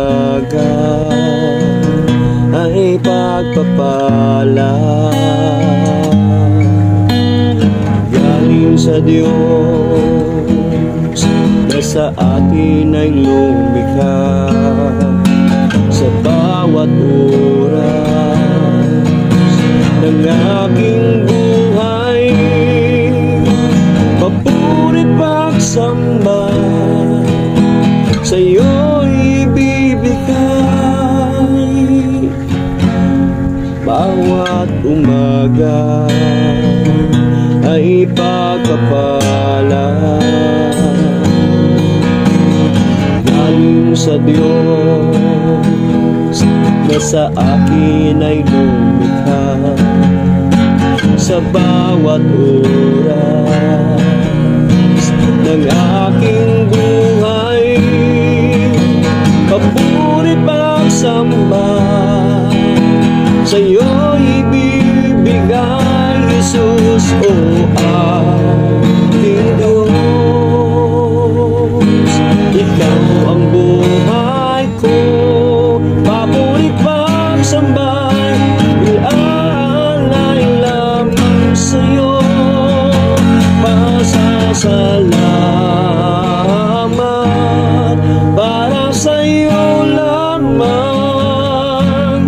umaga ay pagpapala galing sa Diyos na sa atin ay lumikha. Sa bawat oras ng aking buhay, papuri pagsamba sa'yo'y ibibigay. Bawat umaga ay pagpapala galing sa Diyos na sa akin ay lumikha. Sa bawat oras ng aking buhay, papuri pagsamba sa'yo'y ibibigay, Jesus, o aking Diyos. Ikaw ang buhay ko, papuri pagsamba, iaalay lamang sa'yo, pasasalamat para sa'yo lamang,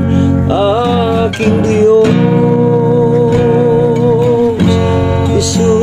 aking Diyos, Jesus.